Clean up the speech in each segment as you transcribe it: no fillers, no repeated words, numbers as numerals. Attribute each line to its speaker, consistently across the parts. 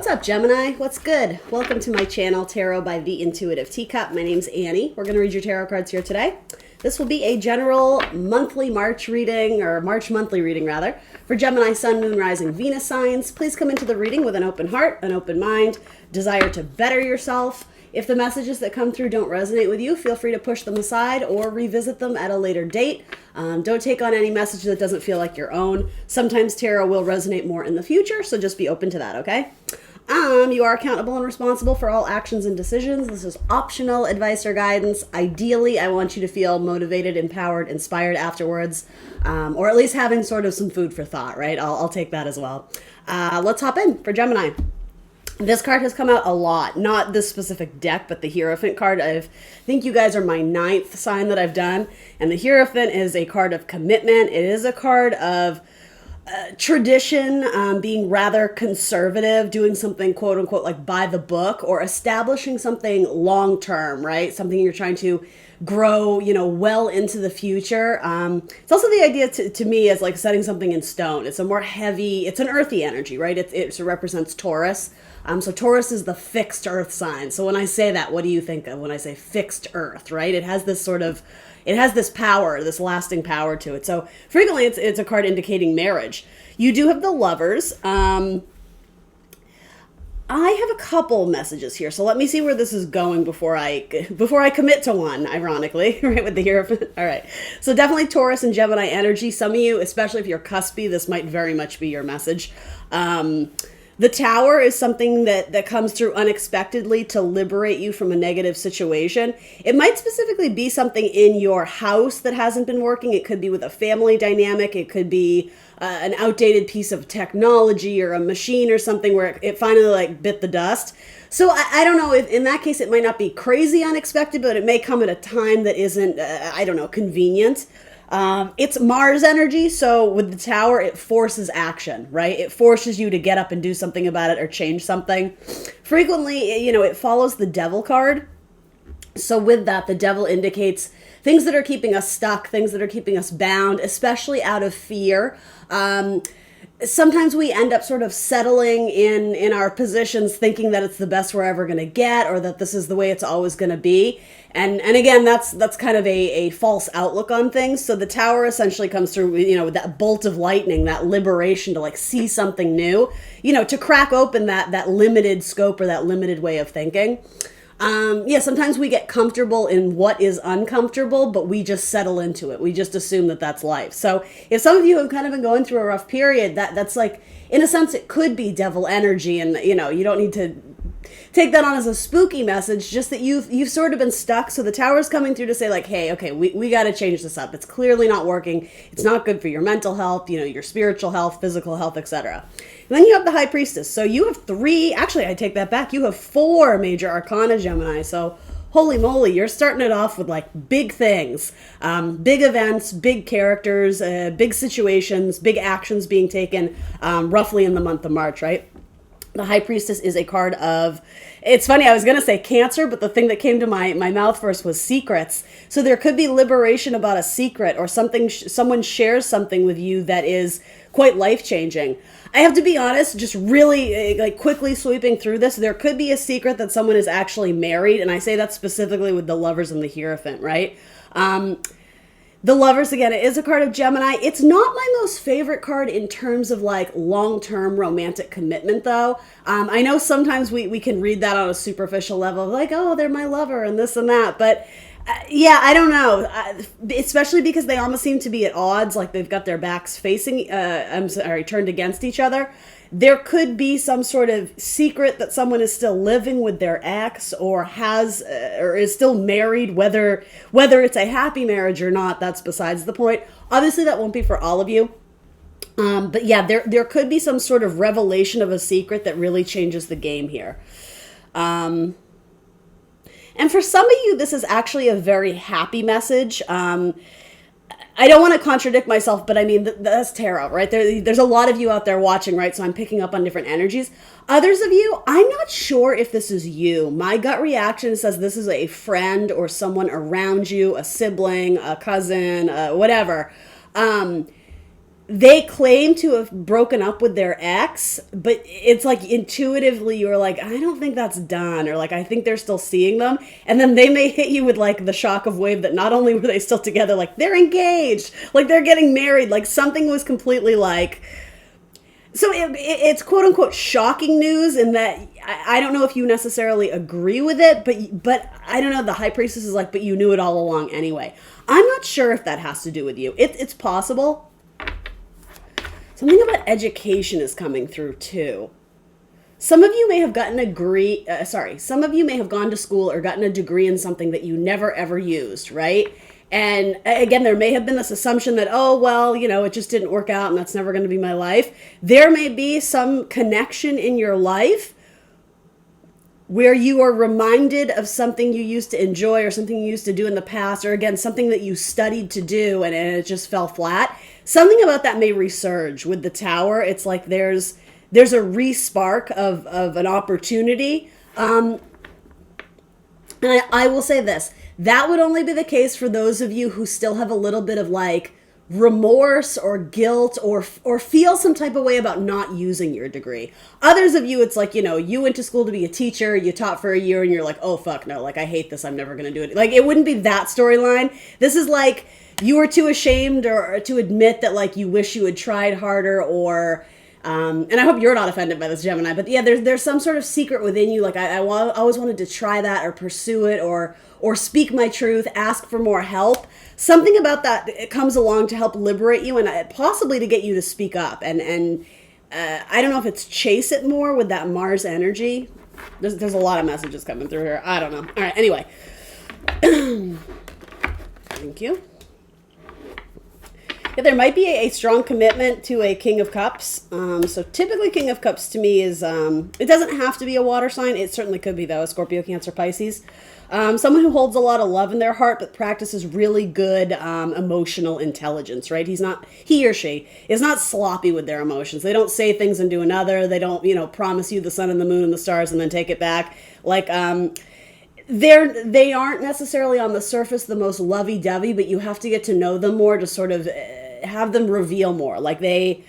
Speaker 1: What's up, Gemini? What's good? Welcome to my channel, Tarot by the Intuitive Teacup. My name's Annie. We're going to read your tarot cards here today. This will be a general monthly March reading, or March monthly reading rather, for Gemini, Sun, Moon, Rising, Venus signs. Please come into the reading with an open heart, an open mind, desire to better yourself. If the messages that come through don't resonate with you, feel free to push them aside or revisit them at a later date. Don't take on any message that doesn't feel like your own. Sometimes tarot will resonate more in the future, so just be open to that, okay? You are accountable and responsible for all actions and decisions. This is optional advice or guidance. Ideally, I want you to feel motivated, empowered, inspired afterwards, or at least having sort of some food for thought, right? I'll take that as well. Let's hop in for Gemini. This card has come out a lot, not this specific deck, but the Hierophant card. I think you guys are my 9th sign that I've done, and the Hierophant is a card of commitment. It is a card of tradition, being rather conservative, doing something quote unquote like by the book, or establishing something long term, right? Something you're trying to grow, well into the future. It's also the idea to me is like setting something in stone. It's a more heavy, it's an earthy energy, right? It represents Taurus. So Taurus is the fixed earth sign. So when I say that, what do you think of when I say fixed earth, right? It has this sort of, it has this power, this lasting power to it. So frequently it's a card indicating marriage. You do have the Lovers. I have a couple messages here, so let me see where this is going before I commit to one, ironically, right, with the Hierophant. All right, so definitely Taurus and Gemini energy. Some of you, especially if you're cuspy, this might very much be your message. The Tower is something that comes through unexpectedly to liberate you from a negative situation. It might specifically be something in your house that hasn't been working. It could be with a family dynamic. It could be an outdated piece of technology or a machine or something where it finally like bit the dust. So I don't know, if in that case it might not be crazy unexpected, but it may come at a time that isn't, convenient. It's Mars energy, so with the Tower, it forces action, right? It forces you to get up and do something about it or change something. Frequently, it follows the Devil card. So with that, the Devil indicates things that are keeping us stuck, things that are keeping us bound, especially out of fear. Sometimes we end up sort of settling in our positions thinking that it's the best we're ever going to get, or that this is the way it's always going to be. And again, that's kind of a false outlook on things. So the Tower essentially comes through, with that bolt of lightning, that liberation to like see something new, to crack open that limited scope or that limited way of thinking. Sometimes we get comfortable in what is uncomfortable, but we just settle into it. We just assume that that's life. So if some of you have kind of been going through a rough period, that's like, in a sense, it could be devil energy, and you don't need to take that on as a spooky message, just that you've sort of been stuck. So the Tower's coming through to say like, hey, okay, we got to change this up. It's clearly not working. It's not good for your mental health, your spiritual health, physical health, etc. And then you have the High Priestess. So you have 3, actually I take that back. You have 4 major arcana, Gemini. So holy moly, you're starting it off with like big things, big events, big characters, big situations, big actions being taken roughly in the month of March, right? The High Priestess is a card of, it's funny, I was going to say Cancer, but the thing that came to my mouth first was secrets. So there could be liberation about a secret, or something, someone shares something with you that is quite life-changing. I have to be honest, just really like quickly sweeping through this, there could be a secret that someone is actually married, and I say that specifically with the Lovers and the Hierophant, right? The Lovers, again, it is a card of Gemini. It's not my most favorite card in terms of like long-term romantic commitment, though. I know sometimes we can read that on a superficial level, like, oh, they're my lover and this and that. But yeah, I don't know, especially because they almost seem to be at odds, like they've got their backs facing, turned against each other. There could be some sort of secret that someone is still living with their ex, or has, or is still married, whether it's a happy marriage or not, that's besides the point. Obviously, that won't be for all of you. But yeah, there could be some sort of revelation of a secret that really changes the game here. And for some of you, this is actually a very happy message. I don't want to contradict myself, but I mean, that's tarot, right? There's a lot of you out there watching, right? So I'm picking up on different energies. Others of you, I'm not sure if this is you. My gut reaction says this is a friend or someone around you, a sibling, a cousin, whatever. they claim to have broken up with their ex, but it's like intuitively you're like, I don't think that's done, or like I think they're still seeing them, and then they may hit you with like the shock of wave that not only were they still together, like they're engaged, like they're getting married, like something was completely like. So it's quote unquote shocking news in that I don't know if you necessarily agree with it, but I don't know. The High Priestess is like, but you knew it all along anyway. I'm not sure if that has to do with you. It's possible. Something about education is coming through too. Some of you may have some of you may have gone to school or gotten a degree in something that you never ever used, right? And again, there may have been this assumption that, oh, well, it just didn't work out and that's never going to be my life. There may be some connection in your life where you are reminded of something you used to enjoy or something you used to do in the past, or again, something that you studied to do and it just fell flat. Something about that may resurge with the Tower. It's like there's a re-spark of an opportunity. And I will say this, that would only be the case for those of you who still have a little bit of like remorse or guilt or feel some type of way about not using your degree. Others of you, it's like, you went to school to be a teacher, you taught for a year and you're like, oh fuck no, like I hate this, I'm never going to do it. Like it wouldn't be that storyline. This is like you were too ashamed or to admit that like you wish you had tried harder, or and I hope you're not offended by this, Gemini, but yeah, there's some sort of secret within you, like I always wanted to try that or pursue it or speak my truth, ask for more help. Something about that, it comes along to help liberate you and possibly to get you to speak up. And I don't know if it's chase it more with that Mars energy. There's a lot of messages coming through here. I don't know. All right, anyway. Thank you. Yeah, there might be a strong commitment to a King of Cups. So typically King of Cups to me is, it doesn't have to be a water sign. It certainly could be though, a Scorpio, Cancer, Pisces. Someone who holds a lot of love in their heart, but practices really good emotional intelligence, right? He or she is not sloppy with their emotions. They don't say things and do another. They don't, promise you the sun and the moon and the stars and then take it back. Like, they aren't necessarily on the surface the most lovey-dovey, but you have to get to know them more to sort of have them reveal more. Like I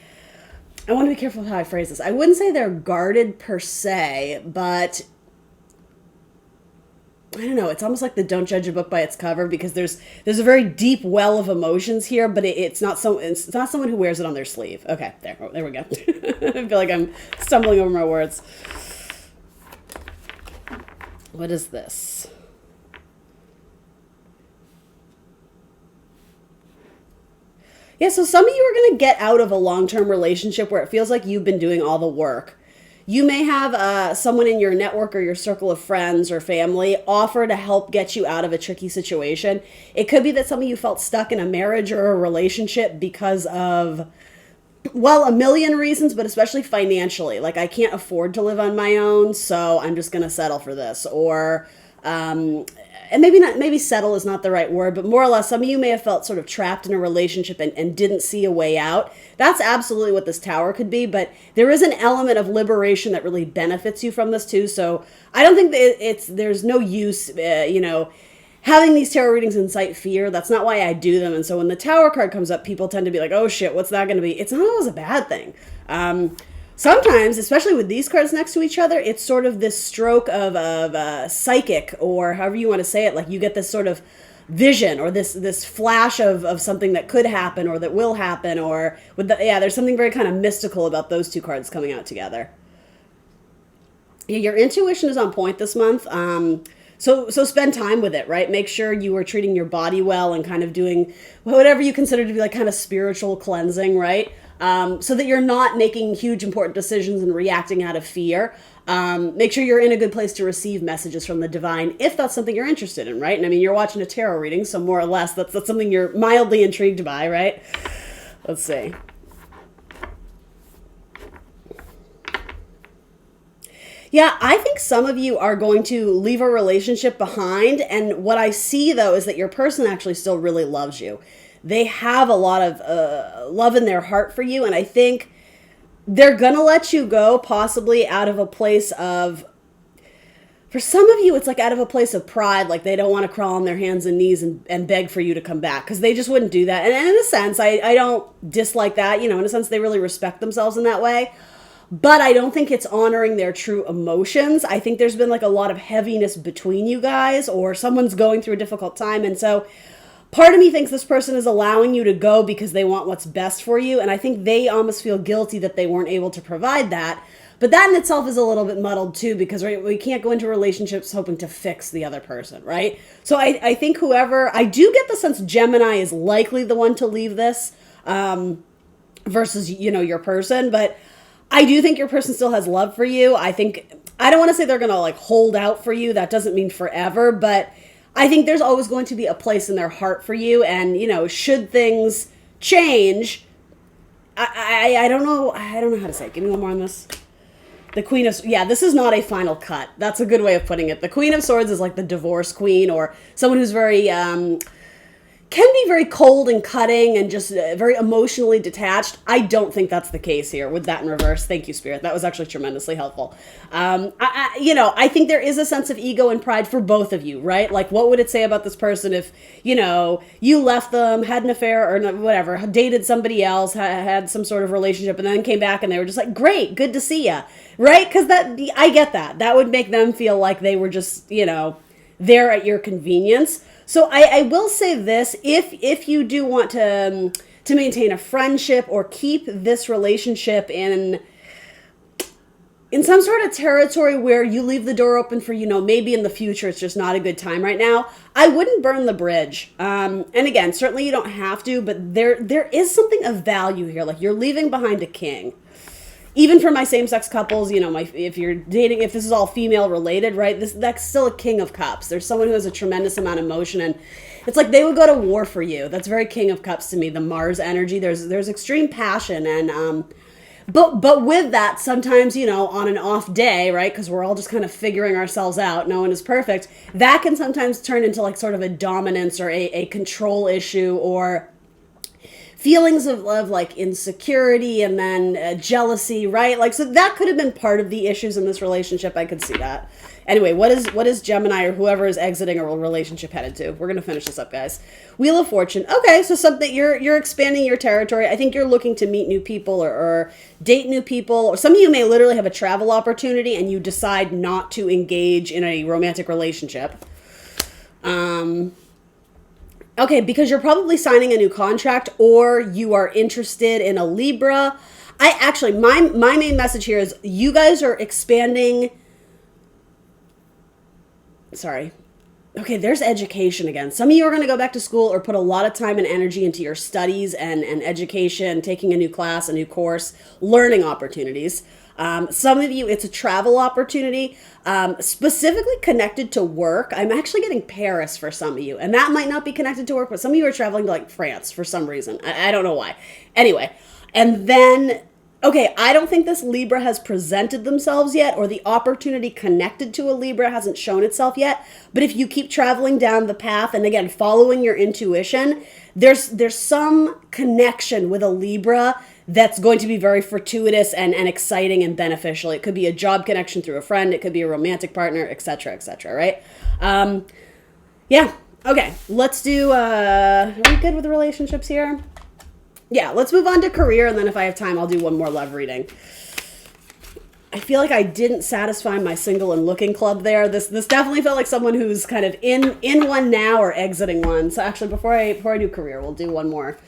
Speaker 1: want to be careful how I phrase this. I wouldn't say they're guarded per se, but I don't know. It's almost like the don't judge a book by its cover, because there's a very deep well of emotions here, but it's not someone who wears it on their sleeve. Okay, there we go. I feel like I'm stumbling over my words. What is this? Yeah, so some of you are going to get out of a long-term relationship where it feels like you've been doing all the work. You may have someone in your network or your circle of friends or family offer to help get you out of a tricky situation. It could be that some of you felt stuck in a marriage or a relationship because of, well, a million reasons, but especially financially. Like, I can't afford to live on my own, so I'm just going to settle for this. Or, and maybe settle is not the right word, but more or less, some of you may have felt sort of trapped in a relationship and didn't see a way out. That's absolutely what this Tower could be, but there is an element of liberation that really benefits you from this too. So I don't think that there's no use, having these tarot readings incite fear. That's not why I do them. And so when the Tower card comes up, people tend to be like, oh shit, what's that going to be? It's not always a bad thing. Sometimes, especially with these cards next to each other, it's sort of this stroke of psychic, or however you want to say it. Like, you get this sort of vision or this flash of something that could happen or that will happen, or there's something very kind of mystical about those two cards coming out together. Yeah, your intuition is on point this month. So spend time with it, right? Make sure you are treating your body well and kind of doing whatever you consider to be like kind of spiritual cleansing, right? So that you're not making huge important decisions and reacting out of fear. Make sure you're in a good place to receive messages from the divine, if that's something you're interested in, right? And I mean, you're watching a tarot reading, so more or less that's something you're mildly intrigued by, right? Let's see. Yeah, I think some of you are going to leave a relationship behind, and what I see, though, is that your person actually still really loves you. They have a lot of love in their heart for you, and I think they're going to let you go, possibly out of a place of, for some of you, it's like out of a place of pride, like they don't want to crawl on their hands and knees and beg for you to come back because they just wouldn't do that. And in a sense, I don't dislike that. You know, in a sense, they really respect themselves in that way. But I don't think it's honoring their true emotions. I think there's been like a lot of heaviness between you guys, or someone's going through a difficult time. And so part of me thinks this person is allowing you to go because they want what's best for you. And I think they almost feel guilty that they weren't able to provide that. But that in itself is a little bit muddled too, because we can't go into relationships hoping to fix the other person, right? So I think whoever, I do get the sense Gemini is likely the one to leave this versus, you know, your person. But I do think your person still has love for you. I don't want to say they're going to like hold out for you. That doesn't mean forever, but I think there's always going to be a place in their heart for you. And, you know, should things change, I don't know. I don't know how to say it. Give me one more on this. The Queen of... Yeah, this is not a final cut. That's a good way of putting it. The Queen of Swords is like the divorce queen, or someone who's very... can be very cold and cutting and just very emotionally detached. I don't think that's the case here with that in reverse. Thank you, Spirit. That was actually tremendously helpful. I think there is a sense of ego and pride for both of you, right? Like, what would it say about this person if, you know, you left them, had an affair or whatever, dated somebody else, had some sort of relationship, and then came back and they were just like, great, good to see ya, right? Because I get that. That would make them feel like they were just, you know, there at your convenience. So I will say this, if you do want to maintain a friendship or keep this relationship in some sort of territory where you leave the door open for, you know, maybe in the future it's just not a good time right now, I wouldn't burn the bridge. And again, certainly you don't have to, but there is something of value here. Like, you're leaving behind a king. Even for my same-sex couples, you know, if you're dating, if this is all female related, right, that's still a King of Cups. There's someone who has a tremendous amount of emotion, and it's like they would go to war for you. That's very King of Cups to me, the Mars energy. There's extreme passion, and but with that, sometimes, you know, on an off day, right, because we're all just kind of figuring ourselves out, no one is perfect, that can sometimes turn into like sort of a dominance or a control issue, or feelings of like insecurity and then jealousy, right? Like, so that could have been part of the issues in this relationship. I could see that. Anyway, what is Gemini or whoever is exiting a relationship headed to? We're going to finish this up, guys. Wheel of Fortune. Okay, so something you're expanding your territory. I think you're looking to meet new people or date new people. Or some of you may literally have a travel opportunity and you decide not to engage in a romantic relationship. Okay, because you're probably signing a new contract or you are interested in a Libra. My main message here is you guys are expanding. Sorry. Okay, there's education again. Some of you are going to go back to school or put a lot of time and energy into your studies and education, taking a new class, a new course, learning opportunities. Some of you, it's a travel opportunity, specifically connected to work. I'm actually getting Paris for some of you, and that might not be connected to work, but some of you are traveling to like France for some reason. I don't know why. Anyway, and then, okay, I don't think this Libra has presented themselves yet, or the opportunity connected to a Libra hasn't shown itself yet. But if you keep traveling down the path, and again, following your intuition, there's some connection with a Libra that's going to be very fortuitous and exciting and beneficial. It could be a job connection through a friend. It could be a romantic partner, etc., right? Yeah. Okay. Let's do, are we good with the relationships here? Yeah, let's move on to career, and then if I have time, I'll do one more love reading. I feel like I didn't satisfy my single and looking club there. This definitely felt like someone who's kind of in one now or exiting one. So actually, before I do career, we'll do one more.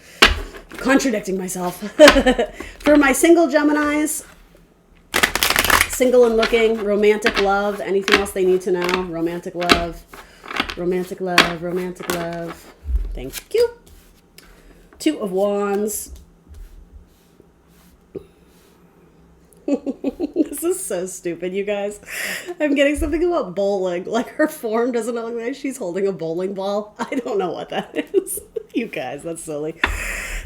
Speaker 1: Contradicting myself. For my single Geminis, single and looking, romantic love, anything else they need to know? Romantic love, romantic love, romantic love. Thank you. Two of Wands. This is so stupid, you guys. I'm getting something about bowling. Like, her form doesn't look like she's holding a bowling ball. I don't know what that is. You guys, that's silly.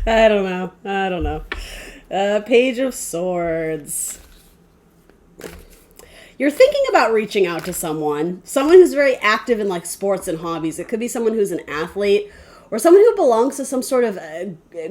Speaker 1: I don't know. Page of Swords. You're thinking about reaching out to someone who's very active in like sports and hobbies. It could be someone who's an athlete, or someone who belongs to some sort of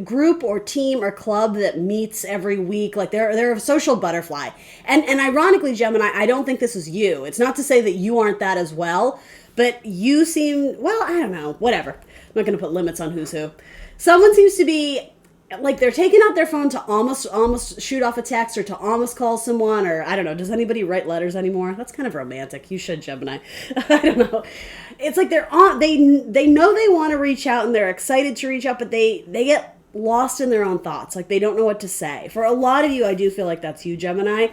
Speaker 1: group or team or club that meets every week. Like they're a social butterfly. And ironically, Gemini, I don't think this is you. It's not to say that you aren't that as well, but you seem, well, I don't know, whatever. I'm not going to put limits on who's who. Someone seems to be like they're taking out their phone to almost shoot off a text or to almost call someone, or I don't know. Does anybody write letters anymore? That's kind of romantic. You should, Gemini. I don't know. It's like they're on. They know they want to reach out and they're excited to reach out, but they get lost in their own thoughts. Like they don't know what to say. For a lot of you, I do feel like that's you, Gemini.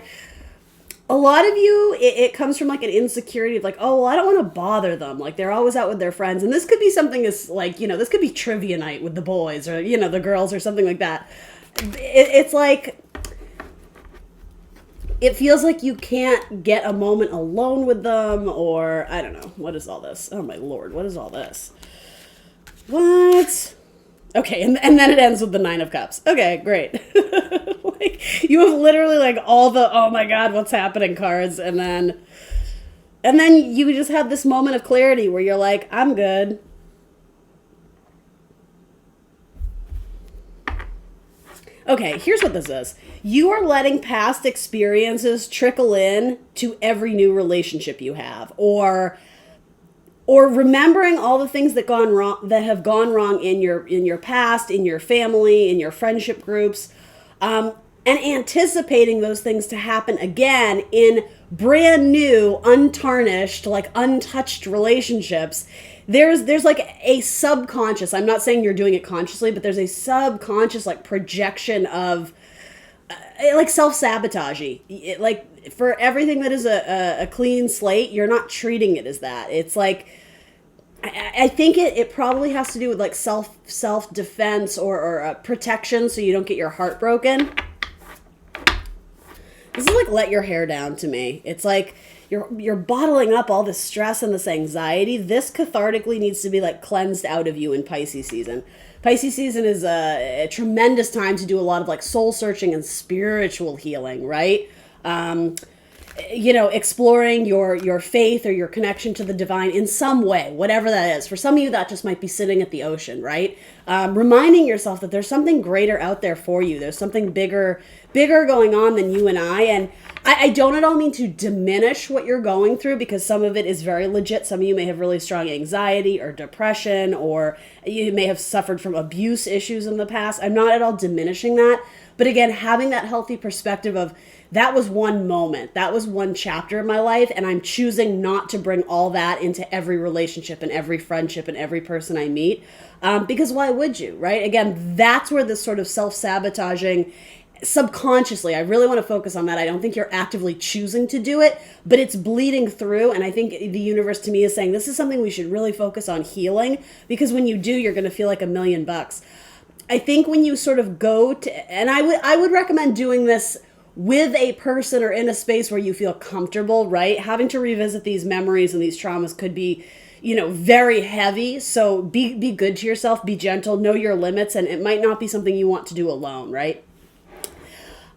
Speaker 1: A lot of you, it comes from like an insecurity of like, oh, well, I don't want to bother them. Like they're always out with their friends. And this could be something as like, this could be trivia night with the boys or, the girls or something like that. It's like, it feels like you can't get a moment alone with them or I don't know. What is all this? Oh my Lord. What is all this? What? Okay, and then it ends with the 9 of Cups. Okay, great. Like you have literally like all the oh my God, what's happening cards, and then you just have this moment of clarity where you're like, I'm good. Okay, here's what this is. You are letting past experiences trickle in to every new relationship you have, or remembering all the things that have gone wrong in your past, in your family, in your friendship groups, and anticipating those things to happen again in brand new, untarnished, like untouched relationships. There's like a subconscious. I'm not saying you're doing it consciously, but there's a subconscious like projection of like self-sabotagey. Like for everything that is a clean slate, you're not treating it as that. It's like I think it probably has to do with like self-defense or protection so you don't get your heart broken. This is like let your hair down to me. It's like you're bottling up all this stress and this anxiety. This cathartically needs to be like cleansed out of you in Pisces season. Pisces season is a tremendous time to do a lot of like soul searching and spiritual healing, right? Exploring your faith or your connection to the divine in some way, whatever that is. For some of you, that just might be sitting at the ocean, right? Reminding yourself that there's something greater out there for you. There's something bigger going on than you and I. And I don't at all mean to diminish what you're going through because some of it is very legit. Some of you may have really strong anxiety or depression, or you may have suffered from abuse issues in the past. I'm not at all diminishing that. But again, having that healthy perspective of that was one moment, that was one chapter of my life, and I'm choosing not to bring all that into every relationship and every friendship and every person I meet. Because why would you, right? Again, that's where this sort of self-sabotaging subconsciously, I really want to focus on that. I don't think you're actively choosing to do it, but it's bleeding through. And I think the universe to me is saying this is something we should really focus on healing, because when you do, you're going to feel like $1,000,000. I think when you sort of go to, and I would recommend doing this with a person or in a space where you feel comfortable, right? Having to revisit these memories and these traumas could be, very heavy. So be good to yourself, be gentle, know your limits, and it might not be something you want to do alone, right?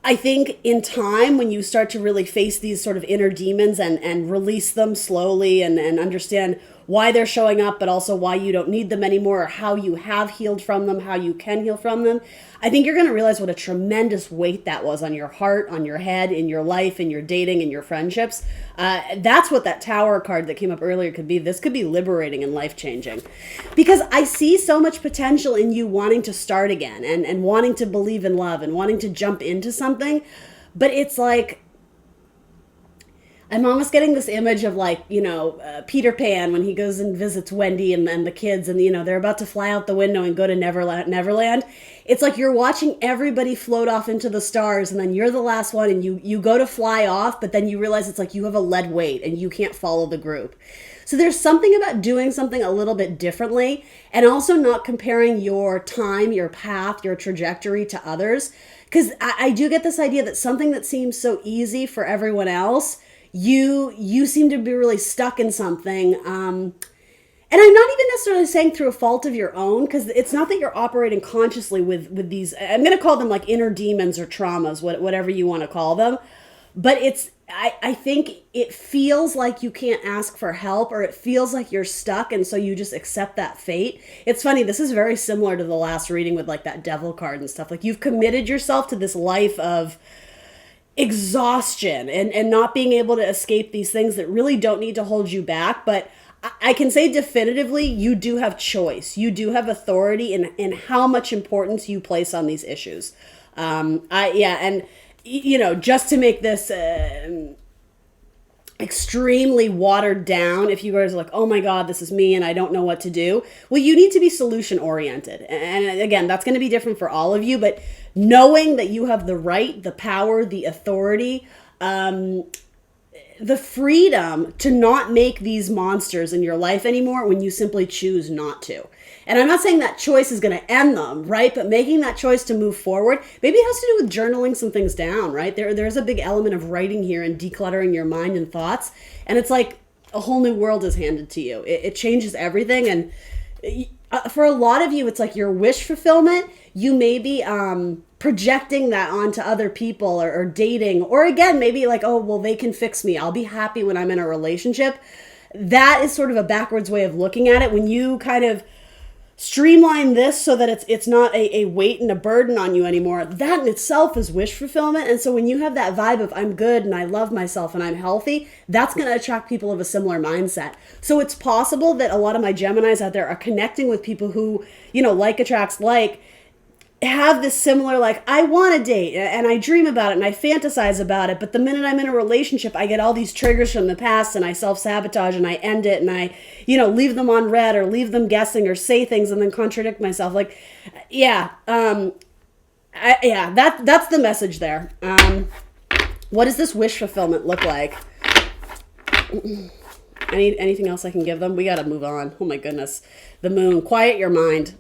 Speaker 1: I think in time, when you start to really face these sort of inner demons and release them slowly and understand why they're showing up, but also why you don't need them anymore, or how you have healed from them, how you can heal from them, I think you're going to realize what a tremendous weight that was on your heart, on your head, in your life, in your dating, in your friendships. That's what that Tower card that came up earlier could be. This could be liberating and life-changing. Because I see so much potential in you wanting to start again and wanting to believe in love and wanting to jump into something. But it's like, I'm almost getting this image of like, Peter Pan when he goes and visits Wendy and the kids and, they're about to fly out the window and go to Neverland. It's like you're watching everybody float off into the stars and then you're the last one and you go to fly off, but then you realize it's like you have a lead weight and you can't follow the group. So there's something about doing something a little bit differently and also not comparing your time, your path, your trajectory to others. Because I do get this idea that something that seems so easy for everyone else, you seem to be really stuck in something. And I'm not even necessarily saying through a fault of your own, because it's not that you're operating consciously with these, I'm going to call them like inner demons or traumas, whatever you want to call them. But I think it feels like you can't ask for help, or it feels like you're stuck, and so you just accept that fate. It's funny, this is very similar to the last reading with like that devil card and stuff. Like, you've committed yourself to this life of exhaustion and not being able to escape these things that really don't need to hold you back. But I can say definitively, you do have choice. You do have authority in how much importance you place on these issues. And you know, just to make this extremely watered down, if you guys are like, oh my God, this is me and I don't know what to do. Well, you need to be solution oriented. And again, that's going to be different for all of you, but knowing that you have the right, the power, the authority, the freedom to not make these monsters in your life anymore when you simply choose not to. And I'm not saying that choice is going to end them, right? But making that choice to move forward, maybe it has to do with journaling some things down, right? There's a big element of writing here and decluttering your mind and thoughts. And it's like a whole new world is handed to you. It changes everything. And for a lot of you, it's like your wish fulfillment. You may be projecting that onto other people or dating. Or again, maybe like, oh, well, they can fix me. I'll be happy when I'm in a relationship. That is sort of a backwards way of looking at it. When you kind of streamline this so that it's not a weight and a burden on you anymore, that in itself is wish fulfillment. And so when you have that vibe of I'm good and I love myself and I'm healthy, that's going to attract people of a similar mindset. So it's possible that a lot of my Geminis out there are connecting with people who, you know, like attracts like, have this similar, like, I want to date and I dream about it and I fantasize about it, but the minute I'm in a relationship, I get all these triggers from the past and I self-sabotage and I end it and I, you know, leave them on red or leave them guessing or say things and then contradict myself. Like, that's the message there. What does this wish fulfillment look like? Anything else I can give them? We got to move on. Oh my goodness. The moon, quiet your mind.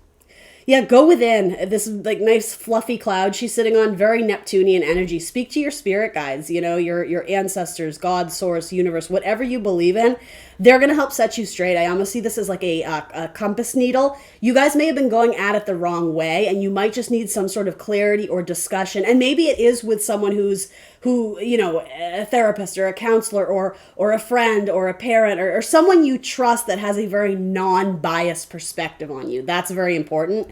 Speaker 1: Yeah, go within. This like nice fluffy cloud she's sitting on, very Neptunian energy. Speak to your spirit guides, you know, your ancestors, God, source, universe, whatever you believe in. They're going to help set you straight. I almost see this as like a compass needle. You guys may have been going at it the wrong way, and you might just need some sort of clarity or discussion. And maybe it is with someone who, you know, a therapist or a counselor or a friend or a parent or someone you trust that has a very non-biased perspective on you. That's very important.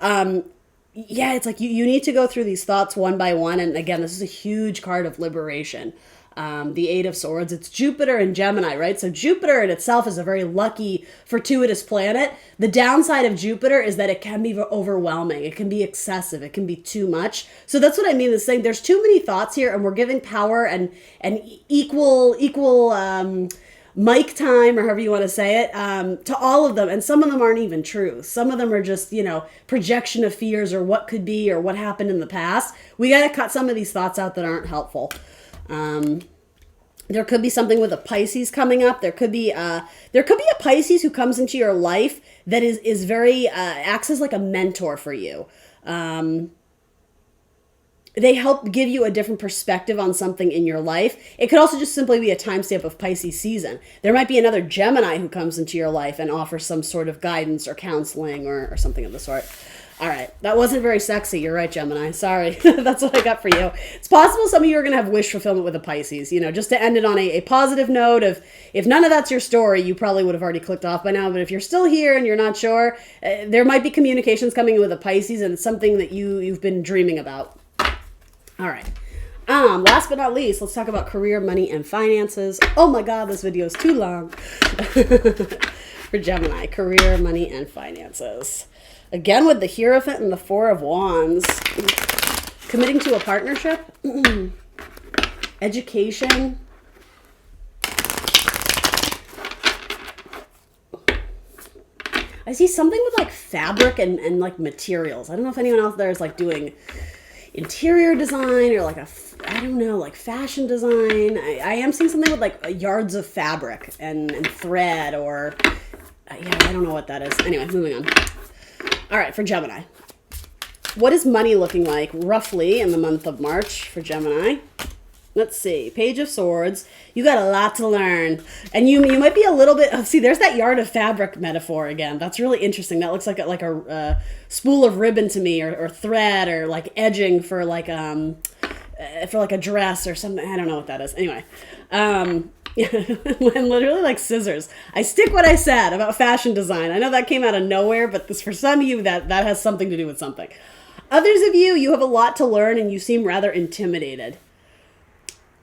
Speaker 1: It's like you need to go through these thoughts one by one. And again, this is a huge card of liberation. The Eight of Swords, it's Jupiter and Gemini, right? So Jupiter in itself is a very lucky, fortuitous planet. The downside of Jupiter is that it can be overwhelming. It can be excessive. It can be too much. So that's what I mean, this thing. There's too many thoughts here, and we're giving power and equal mic time, or however you want to say it, to all of them. And some of them aren't even true. Some of them are just, you know, projection of fears or what could be or what happened in the past. We got to cut some of these thoughts out that aren't helpful. There could be something with a Pisces coming up. There could be a Pisces who comes into your life that is very, acts as like a mentor for you. They help give you a different perspective on something in your life. It could also just simply be a timestamp of Pisces season. There might be another Gemini who comes into your life and offers some sort of guidance or counseling or something of the sort. All right, that wasn't very sexy. You're right, Gemini. Sorry. That's what I got for you. It's possible some of you are going to have wish fulfillment with a Pisces, you know, just to end it on a positive note of, if none of that's your story, you probably would have already clicked off by now. But if you're still here and you're not sure, there might be communications coming in with a Pisces, and it's something that you've been dreaming about. All right. Last but not least, let's talk about career, money, and finances. Oh my God, this video is too long. For Gemini, career, money, and finances. Again, with the Hierophant and the Four of Wands. Committing to a partnership. Education. I see something with like fabric and like materials. I don't know if anyone else there is like doing interior design or like like fashion design. I am seeing something with like yards of fabric and thread or, I don't know what that is. Anyway, moving on. All right, for Gemini. What is money looking like roughly in the month of March for Gemini? Let's see. Page of Swords. You got a lot to learn. And you might be a little bit... Oh, see, there's that yard of fabric metaphor again. That's really interesting. That looks like a spool of ribbon to me, or thread, or like edging for like for like a dress or something. I don't know what that is. Anyway, I'm literally like scissors. I stick what I said about fashion design. I know that came out of nowhere, but this, for some of you, that has something to do with something. Others of you, you have a lot to learn and you seem rather intimidated.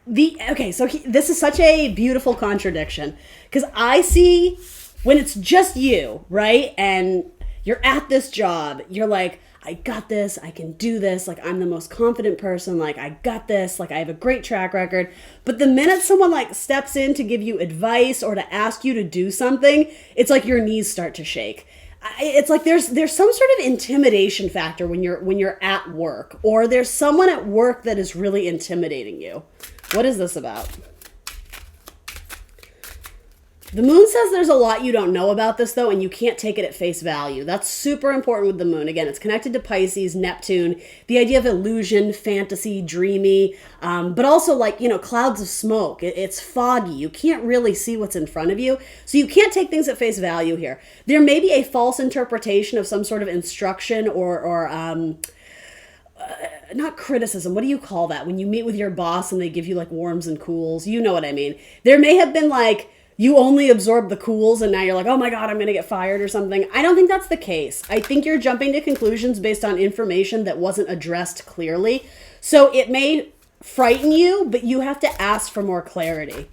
Speaker 1: This is such a beautiful contradiction, because I see when it's just you, right? And you're at this job, you're like, I got this, I can do this, like I'm the most confident person, like I got this, like I have a great track record. But the minute someone like steps in to give you advice or to ask you to do something, it's like your knees start to shake. It's like there's some sort of intimidation factor when you're at work, or there's someone at work that is really intimidating you. What is this about? The moon says there's a lot you don't know about this, though, and you can't take it at face value. That's super important with the moon. Again, it's connected to Pisces, Neptune, the idea of illusion, fantasy, dreamy, but also like, clouds of smoke. It's foggy. You can't really see what's in front of you. So you can't take things at face value here. There may be a false interpretation of some sort of instruction or not criticism. What do you call that? When you meet with your boss and they give you like warms and cools, you know what I mean. There may have been like, you only absorb the cools and now you're like, oh my God, I'm going to get fired or something. I don't think that's the case. I think you're jumping to conclusions based on information that wasn't addressed clearly. So it may frighten you, but you have to ask for more clarity.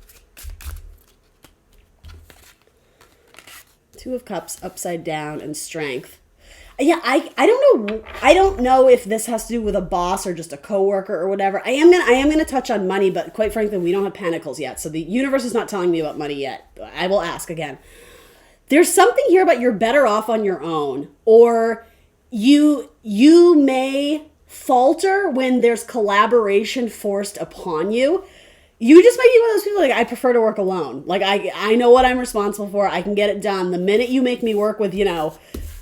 Speaker 1: Two of Cups upside down and strength. Yeah, I don't know if this has to do with a boss or just a coworker or whatever. I am gonna touch on money, but quite frankly, we don't have pentacles yet, so the universe is not telling me about money yet. I will ask again. There's something here about you're better off on your own, or you may falter when there's collaboration forced upon you. You just might be one of those people like, I prefer to work alone. Like I know what I'm responsible for. I can get it done. The minute you make me work with,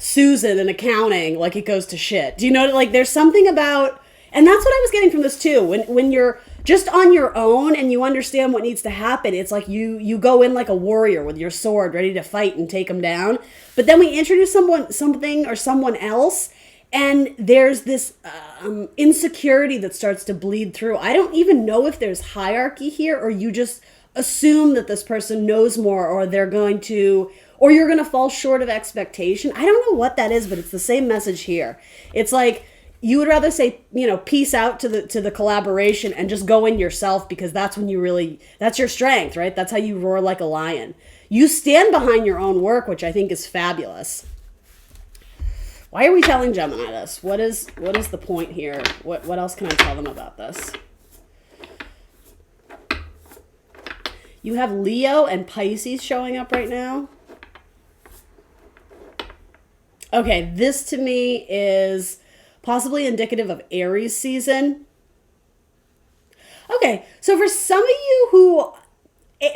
Speaker 1: Susan in accounting, like it goes to shit. Do you know, like there's something about, and that's what I was getting from this too. When you're just on your own and you understand what needs to happen, it's like you go in like a warrior with your sword ready to fight and take them down. But then we introduce something or someone else, and there's this insecurity that starts to bleed through. I don't even know if there's hierarchy here, or you just assume that this person knows more, or they're going to, or you're going to fall short of expectation. I don't know what that is, but it's the same message here. It's like you would rather say, peace out to the collaboration and just go in yourself, because that's when that's your strength, right? That's how you roar like a lion. You stand behind your own work, which I think is fabulous. Why are we telling Gemini this? What is the point here? What else can I tell them about this? You have Leo and Pisces showing up right now. Okay, this to me is possibly indicative of Aries season. Okay, so for some of you who,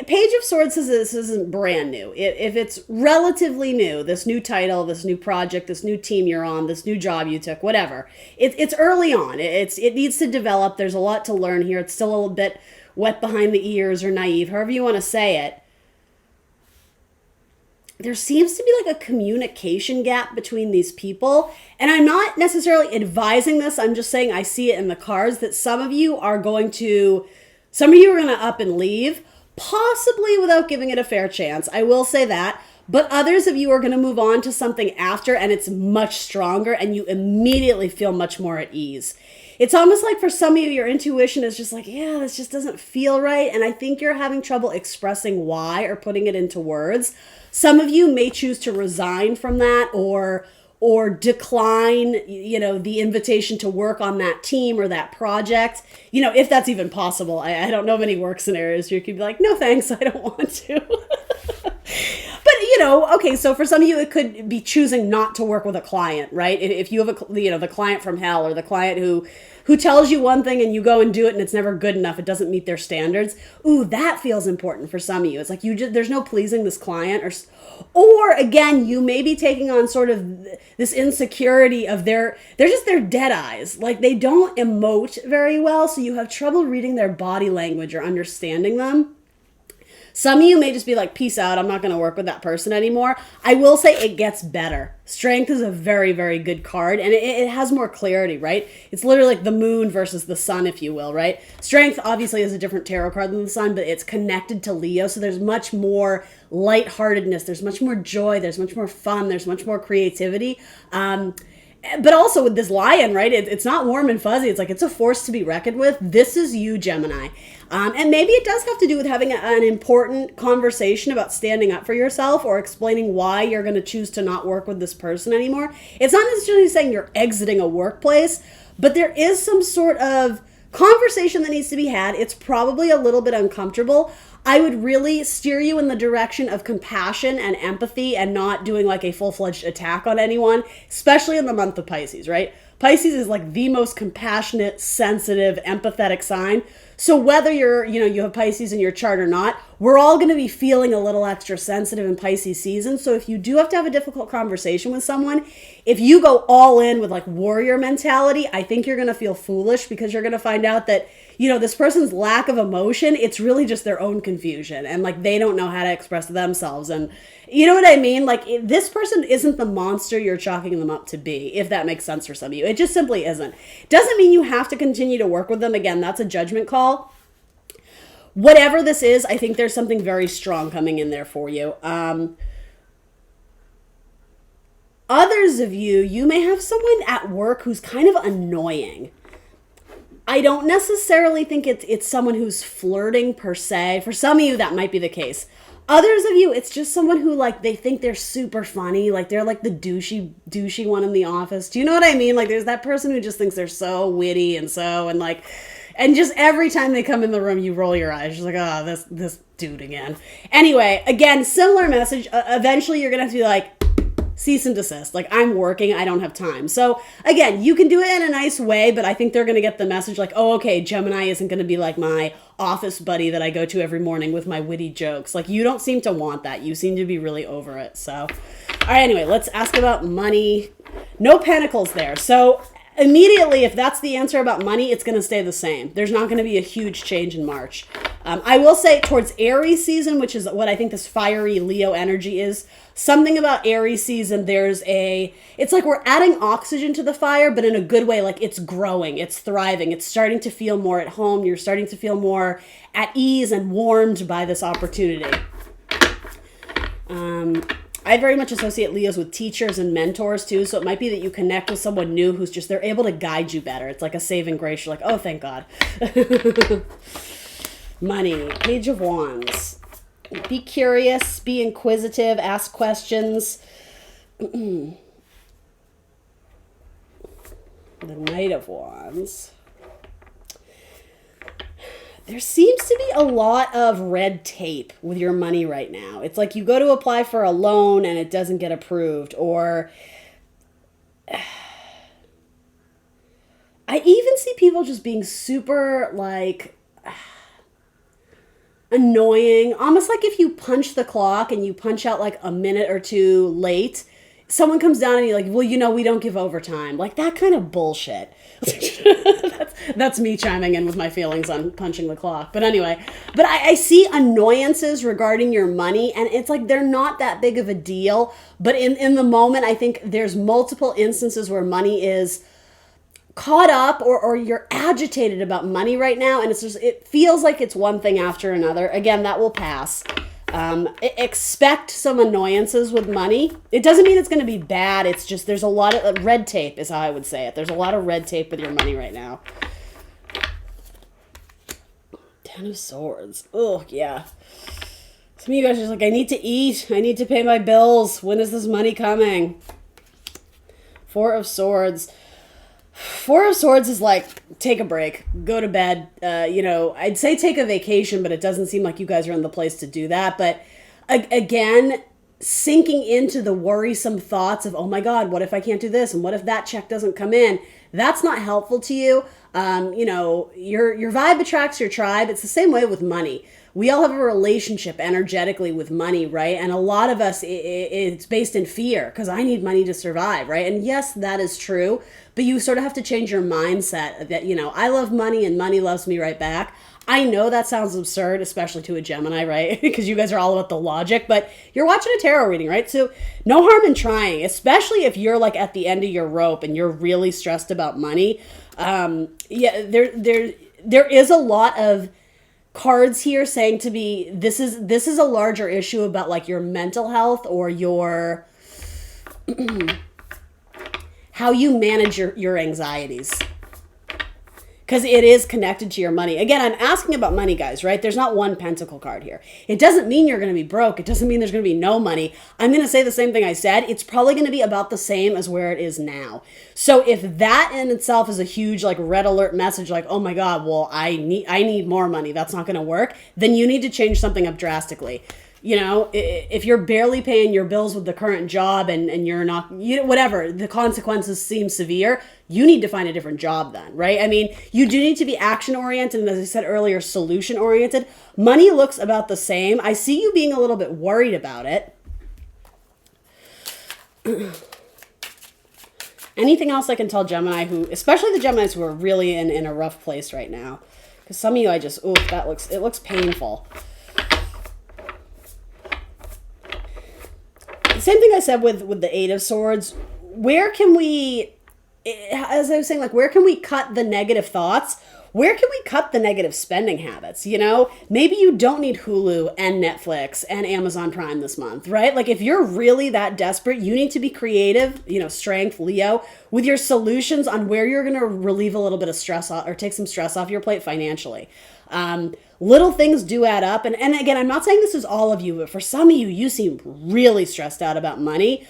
Speaker 1: Page of Swords says this isn't brand new. If it's relatively new, this new title, this new project, this new team you're on, this new job you took, whatever. It's early on. It needs to develop. There's a lot to learn here. It's still a little bit wet behind the ears or naive, however you want to say it. There seems to be like a communication gap between these people. And I'm not necessarily advising this. I'm just saying I see it in the cards that some of you are going to up and leave, possibly without giving it a fair chance. I will say that. But others of you are going to move on to something after, and it's much stronger, and you immediately feel much more at ease. It's almost like for some of you, your intuition is just like, yeah, this just doesn't feel right. And I think you're having trouble expressing why or putting it into words. Some of you may choose to resign from that or decline, the invitation to work on that team or that project, if that's even possible. I don't know of any work scenarios where you could be like, no, thanks, I don't want to. But, okay, so for some of you, it could be choosing not to work with a client, right? If you have the client from hell, or the client who tells you one thing and you go and do it and it's never good enough, it doesn't meet their standards. Ooh, that feels important for some of you. It's like there's no pleasing this client, or again, you may be taking on sort of this insecurity of they're dead eyes. Like they don't emote very well, so you have trouble reading their body language or understanding them. Some of you may just be like, peace out, I'm not going to work with that person anymore. I will say it gets better. Strength is a very, very good card, and it has more clarity, right? It's literally like the moon versus the sun, if you will, right? Strength obviously is a different tarot card than the sun, but it's connected to Leo, so there's much more lightheartedness, there's much more joy, there's much more fun, there's much more creativity. But also with this lion, right? It's not warm and fuzzy. It's like it's a force to be reckoned with. This is you, Gemini. And maybe it does have to do with having an important conversation about standing up for yourself or explaining why you're going to choose to not work with this person anymore. It's not necessarily saying you're exiting a workplace, but there is some sort of conversation that needs to be had. It's probably a little bit uncomfortable. I would really steer you in the direction of compassion and empathy and not doing like a full-fledged attack on anyone, especially in the month of Pisces, right? Pisces is like the most compassionate, sensitive, empathetic sign. So whether you have Pisces in your chart or not, we're all going to be feeling a little extra sensitive in Pisces season. So if you do have to have a difficult conversation with someone, if you go all in with like warrior mentality, I think you're going to feel foolish because you're going to find out that, this person's lack of emotion, it's really just their own confusion. And like, they don't know how to express themselves. And you know what I mean? Like this person isn't the monster you're chalking them up to be, if that makes sense for some of you. It just simply isn't. Doesn't mean you have to continue to work with them. Again, that's a judgment call. Whatever this is, I think there's something very strong coming in there for you. Others of you may have someone at work who's kind of annoying. I don't necessarily think it's someone who's flirting per se. For some of you, that might be the case. Others of you, it's just someone who like, they think they're super funny. Like they're like the douchey one in the office. Do you know what I mean? Like there's that person who just thinks they're so witty and just every time they come in the room, you roll your eyes. You're like, oh, this dude again. Anyway, again, similar message. Eventually you're going to have to be like, cease and desist. Like, I'm working, I don't have time. So again, you can do it in a nice way, but I think they're going to get the message like, oh, okay, Gemini isn't going to be like my office buddy that I go to every morning with my witty jokes. Like, you don't seem to want that. You seem to be really over it. So, all right, anyway, let's ask about money. No pentacles there. So immediately, if that's the answer about money, it's going to stay the same. There's not going to be a huge change in March. I will say towards Aries season, which is what I think this fiery Leo energy is, something about Aries season, it's like we're adding oxygen to the fire, but in a good way. Like it's growing, it's thriving, it's starting to feel more at home. You're starting to feel more at ease and warmed by this opportunity. I very much associate Leos with teachers and mentors too. So it might be that you connect with someone new who's just, they're able to guide you better. It's like a saving grace. You're like, oh, thank God. Money, Page of Wands. Be curious, be inquisitive, ask questions. The Knight of Wands. There seems to be a lot of red tape with your money right now. It's like you go to apply for a loan and it doesn't get approved, or I even see people just being super like annoying, almost like if you punch the clock and you punch out like a minute or two late, someone comes down and you're like, well, we don't give overtime. Like that kind of bullshit. That's me chiming in with my feelings on punching the clock. But anyway, I see annoyances regarding your money, and it's like they're not that big of a deal. But in the moment, I think there's multiple instances where money is caught up or you're agitated about money right now, and it feels like it's one thing after another. Again, that will pass. Expect some annoyances with money. It doesn't mean it's going to be bad. It's just there's a lot of red tape is how I would say it. There's a lot of red tape with your money right now. Ten of Swords. Oh, yeah. Some of you guys are just like, I need to eat. I need to pay my bills. When is this money coming? Four of Swords. Four of Swords is like, take a break, go to bed. I'd say take a vacation, but it doesn't seem like you guys are in the place to do that. But again, sinking into the worrisome thoughts of, oh my God, what if I can't do this? And what if that check doesn't come in? That's not helpful to you. Your vibe attracts your tribe. It's the same way with money. We all have a relationship energetically with money, right? And a lot of us, it's based in fear because I need money to survive, right? And yes, that is true. But you sort of have to change your mindset that, I love money and money loves me right back. I know that sounds absurd, especially to a Gemini, right? Because you guys are all about the logic, but you're watching a tarot reading, right? So no harm in trying, especially if you're like at the end of your rope and you're really stressed about money. Yeah, there is a lot of cards here saying to be, this is a larger issue about like your mental health or your how you manage your anxieties. Because it is connected to your money. Again, I'm asking about money, guys, right? There's not one pentacle card here. It doesn't mean you're going to be broke. It doesn't mean there's going to be no money. I'm going to say the same thing I said. It's probably going to be about the same as where it is now. So if that in itself is a huge like red alert message, like, oh my God, well, I need more money, that's not going to work, then you need to change something up drastically. You know, if you're barely paying your bills with the current job and you're not, whatever, the consequences seem severe, you need to find a different job then, right? I mean, you do need to be action-oriented and, as I said earlier, solution-oriented. Money looks about the same. I see you being a little bit worried about it. Anything else I can tell Gemini who, especially the Geminis who are really in a rough place right now? Because some of you, it looks painful. Same thing I said with the Eight of Swords. Where can we, as I was saying, like, where can we cut the negative thoughts? Where can we cut the negative spending habits? You know, maybe you don't need Hulu and Netflix and Amazon Prime this month, right? Like, if you're really that desperate, you need to be creative, you know, strength, Leo, with your solutions on where you're going to relieve a little bit of stress or take some stress off your plate financially. Little things do add up. And again, I'm not saying this is all of you, but for some of you, you seem really stressed out about money.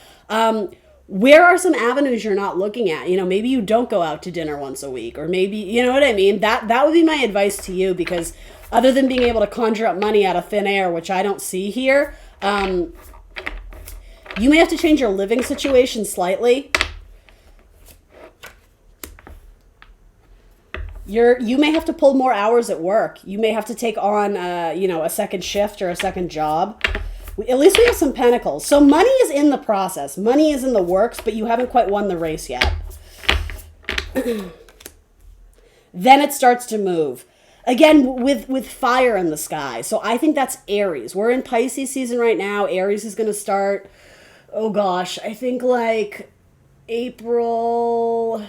Speaker 1: Where are some avenues you're not looking at? You know, maybe you don't go out to dinner once a week, or maybe, you know what I mean? That would be my advice to you, because other than being able to conjure up money out of thin air, which I don't see here, you may have to change your living situation slightly. You may have to pull more hours at work. You may have to take on, a second shift or a second job. At least we have some pentacles. So money is in the process. Money is in the works, but you haven't quite won the race yet. Then it starts to move. Again, with fire in the sky. So I think that's Aries. We're in Pisces season right now. Aries is going to start, oh gosh, I think like April...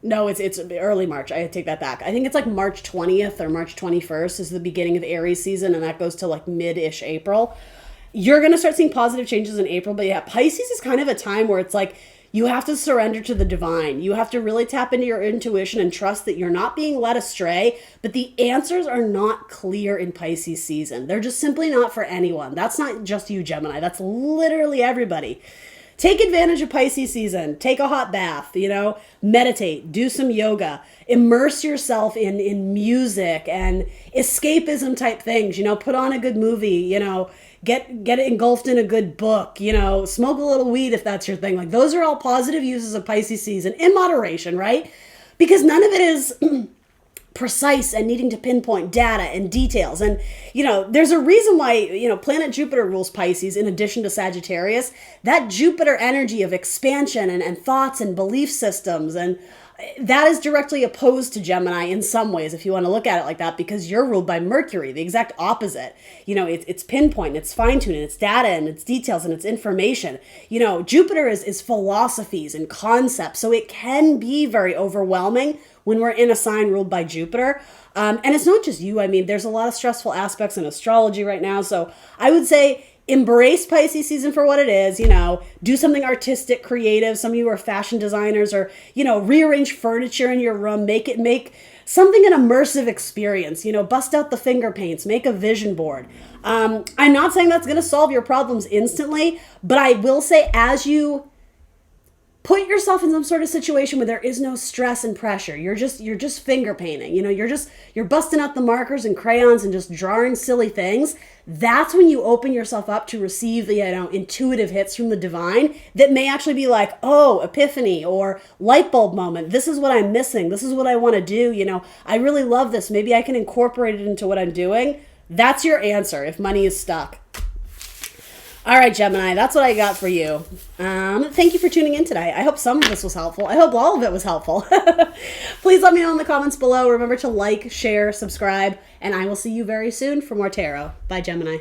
Speaker 1: No, it's early March. I take that back. I think it's like March 20th or March 21st is the beginning of Aries season, and that goes to like mid-ish April. You're going to start seeing positive changes in April, but yeah, Pisces is kind of a time where it's like you have to surrender to the divine. You have to really tap into your intuition and trust that you're not being led astray, but the answers are not clear in Pisces season. They're just simply not for anyone. That's not just you, Gemini. That's literally everybody. Take advantage of Pisces season. Take a hot bath, meditate, do some yoga, immerse yourself in music and escapism type things, put on a good movie, get engulfed in a good book, smoke a little weed if that's your thing. Like, those are all positive uses of Pisces season in moderation, right? Because none of it is precise and needing to pinpoint data and details. And, there's a reason why, planet Jupiter rules Pisces in addition to Sagittarius. That Jupiter energy of expansion and thoughts and belief systems, and that is directly opposed to Gemini in some ways, if you want to look at it like that, because you're ruled by Mercury, the exact opposite. It's pinpoint, it's fine-tuning, it's data and it's details and it's information. Jupiter is philosophies and concepts, so it can be very overwhelming when we're in a sign ruled by Jupiter. And it's not just you. I mean, there's a lot of stressful aspects in astrology right now. So I would say embrace Pisces season for what it is, do something artistic, creative. Some of you are fashion designers, or, rearrange furniture in your room, make something an immersive experience, bust out the finger paints, make a vision board. I'm not saying that's going to solve your problems instantly, but I will say, as you put yourself in some sort of situation where there is no stress and pressure, you're just finger painting, you're busting out the markers and crayons and just drawing silly things. That's when you open yourself up to receive the intuitive hits from the divine that may actually be like, oh, epiphany or light bulb moment. This is what I'm missing. This is what I want to do. I really love this. Maybe I can incorporate it into what I'm doing. That's your answer if money is stuck. All right, Gemini, that's what I got for you. Thank you for tuning in today. I hope some of this was helpful. I hope all of it was helpful. Please let me know in the comments below. Remember to like, share, subscribe, and I will see you very soon for more tarot. Bye, Gemini.